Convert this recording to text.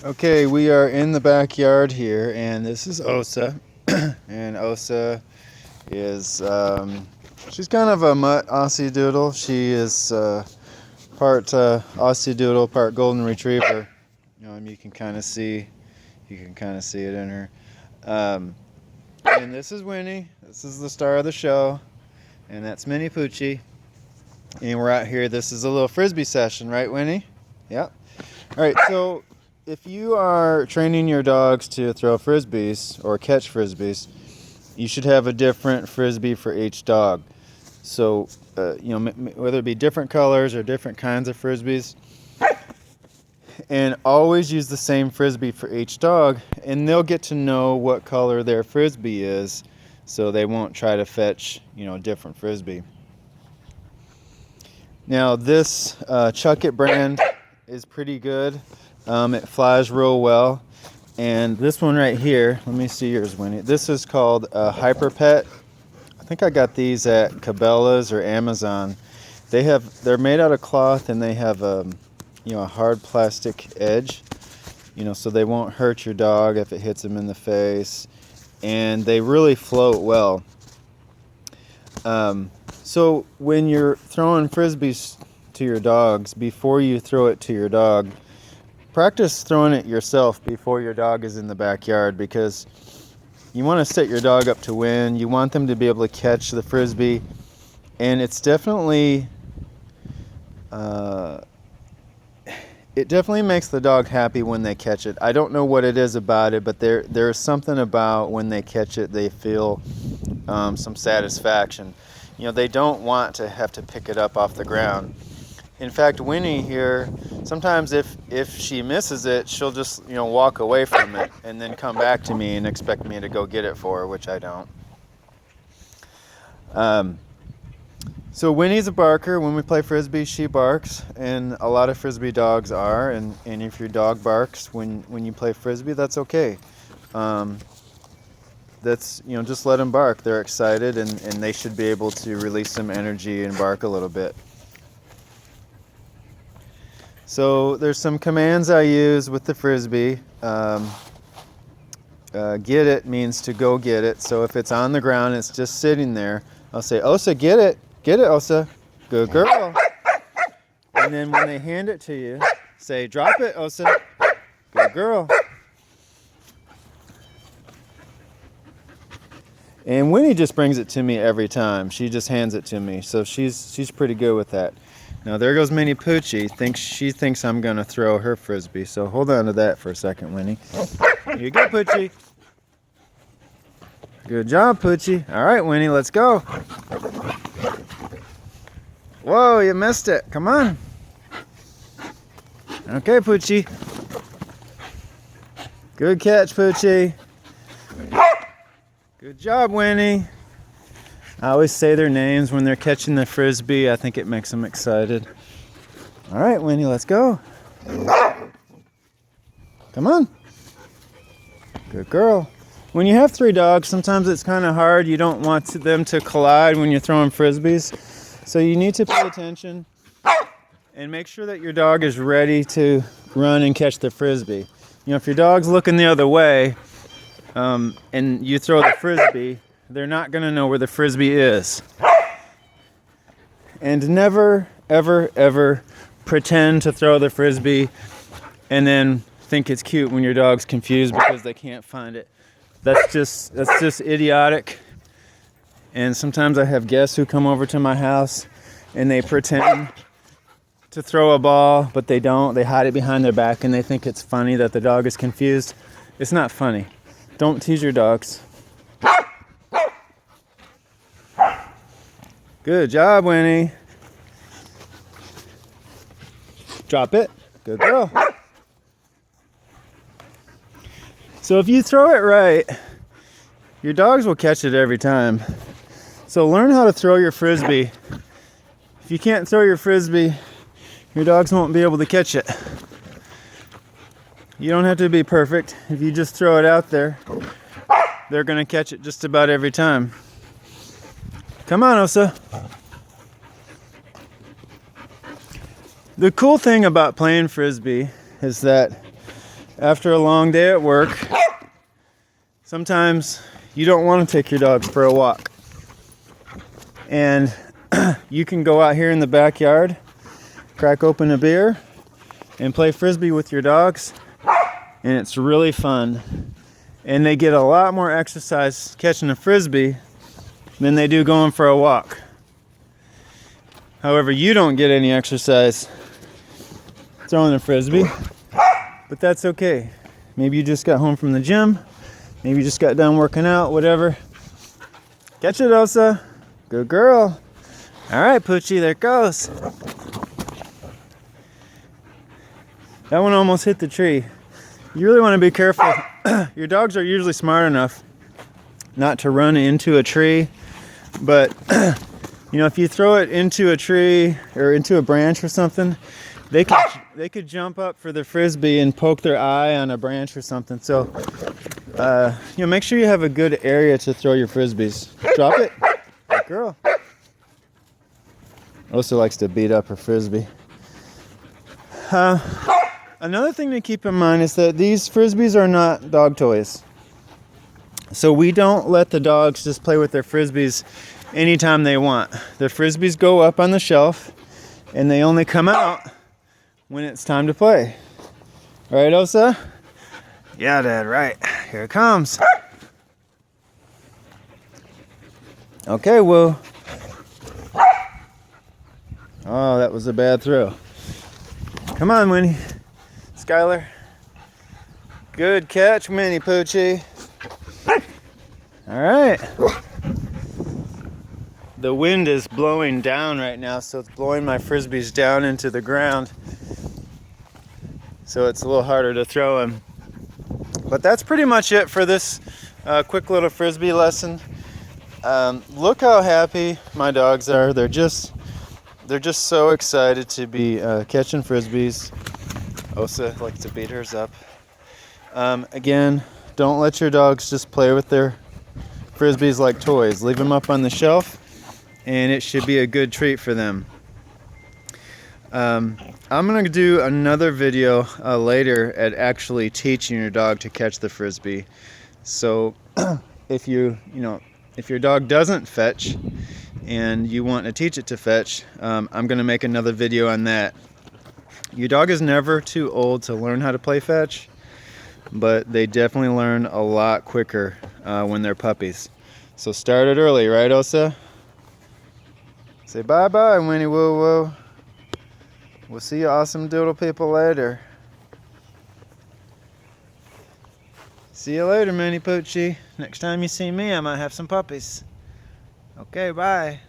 Okay, we are in the backyard here, and this is Osa. And Osa is, she's kind of a mutt Aussie Doodle. She is part Aussie Doodle, part Golden Retriever. You can kind of see, it in her. Um, and this is Winnie. This is the star of the show, and that's Minnie Poochie. And we're out here. This is a little frisbee session, right, Winnie? Yep. All right, so if you are training your dogs to throw frisbees or catch frisbees, you should have a different frisbee for each dog. So, whether it be different colors or different kinds of frisbees, and always use the same frisbee for each dog, and they'll get to know what color their frisbee is, so they won't try to fetch, a different frisbee. Now, this Chuck It brand is pretty good. It flies real well. And this one right here, let me see yours, Winnie. This is called Hyper Pet. I think I got these at Cabela's or Amazon. They're made out of cloth, and they have a hard plastic edge, so they won't hurt your dog if it hits them in the face. And they really float well. So when you're throwing frisbees to your dogs, before you throw it to your dog, practice throwing it yourself before your dog is in the backyard, because you want to set your dog up to win. You want them to be able to catch the frisbee, and it's definitely it definitely makes the dog happy when they catch it. I don't know what it is about it, but there's something about when they catch it, they feel some satisfaction. They don't want to have to pick it up off the ground. In fact, Winnie here, sometimes if she misses it, she'll just walk away from it and then come back to me and expect me to go get it for her, which I don't. So Winnie's a barker. When we play frisbee, she barks, and a lot of frisbee dogs are. And if your dog barks when you play frisbee, that's okay. That's just let them bark. They're excited, and they should be able to release some energy and bark a little bit. So there's some commands I use with the frisbee. Get it means to go get it. So if it's on the ground, it's just sitting there, I'll say, Osa, get it, Osa, good girl. And then when they hand it to you, say, drop it, Osa, good girl. And Winnie just brings it to me every time. She just hands it to me. So she's pretty good with that. Now there goes Minnie Poochie. She thinks I'm going to throw her frisbee. So hold on to that for a second, Winnie. Here you go, Poochie. Good job, Poochie. All right, Winnie, let's go. Whoa, you missed it. Come on. Okay, Poochie. Good catch, Poochie. Good job, Winnie. I always say their names when they're catching the frisbee. I think it makes them excited. All right, Winnie, let's go. Come on. Good girl. When you have 3 dogs, sometimes it's kind of hard. You don't want them to collide when you're throwing frisbees. So you need to pay attention and make sure that your dog is ready to run and catch the frisbee. If your dog's looking the other way, and you throw the frisbee, they're not going to know where the frisbee is. And never, ever, ever pretend to throw the frisbee and then think it's cute when your dog's confused because they can't find it. That's just idiotic. And sometimes I have guests who come over to my house and they pretend to throw a ball, but they don't. They hide it behind their back and they think it's funny that the dog is confused. It's not funny. Don't tease your dogs. Good job, Winnie. Drop it. Good girl. So if you throw it right, your dogs will catch it every time. So learn how to throw your frisbee. If you can't throw your frisbee, your dogs won't be able to catch it. You don't have to be perfect. If you just throw it out there, they're going to catch it just about every time. Come on, Osa. The cool thing about playing frisbee is that after a long day at work, sometimes you don't want to take your dogs for a walk. And you can go out here in the backyard, crack open a beer, and play frisbee with your dogs. And it's really fun. And they get a lot more exercise catching a frisbee than they do going for a walk. However, you don't get any exercise throwing a frisbee, but that's okay. Maybe you just got home from the gym, maybe you just got done working out, whatever. Catch it, Osa. Good girl. All right, Poochie, there it goes. That one almost hit the tree. You really want to be careful. Your dogs are usually smart enough not to run into a tree, but you know, if you throw it into a tree or into a branch or something, they could jump up for the frisbee and poke their eye on a branch or something. So, you know, make sure you have a good area to throw your frisbees. Drop it. Good girl. Osa likes to beat up her frisbee. Another thing to keep in mind is that these frisbees are not dog toys. So we don't let the dogs just play with their frisbees anytime they want. The frisbees go up on the shelf and they only come out when it's time to play. Right, Osa? Yeah, Dad, right. Here it comes. Okay, well. Oh, that was a bad throw. Come on, Winnie. Skylar. Good catch, Minnie Poochie. All right. The wind is blowing down right now, so it's blowing my frisbees down into the ground. So it's a little harder to throw them. But that's pretty much it for this quick little frisbee lesson. Look how happy my dogs are. They're just so excited to be catching frisbees. Osa likes to beat hers up. Again, don't let your dogs just play with their frisbees like toys. Leave them up on the shelf, and it should be a good treat for them. I'm going to do another video later at actually teaching your dog to catch the frisbee. So if your dog doesn't fetch and you want to teach it to fetch, I'm going to make another video on that. Your dog is never too old to learn how to play fetch, but they definitely learn a lot quicker when they're puppies. So start it early, right, Osa? Say bye-bye, Winnie Woo Woo. We'll see you awesome doodle people later. See you later, Minnie Poochie. Next time you see me, I might have some puppies. Okay, bye.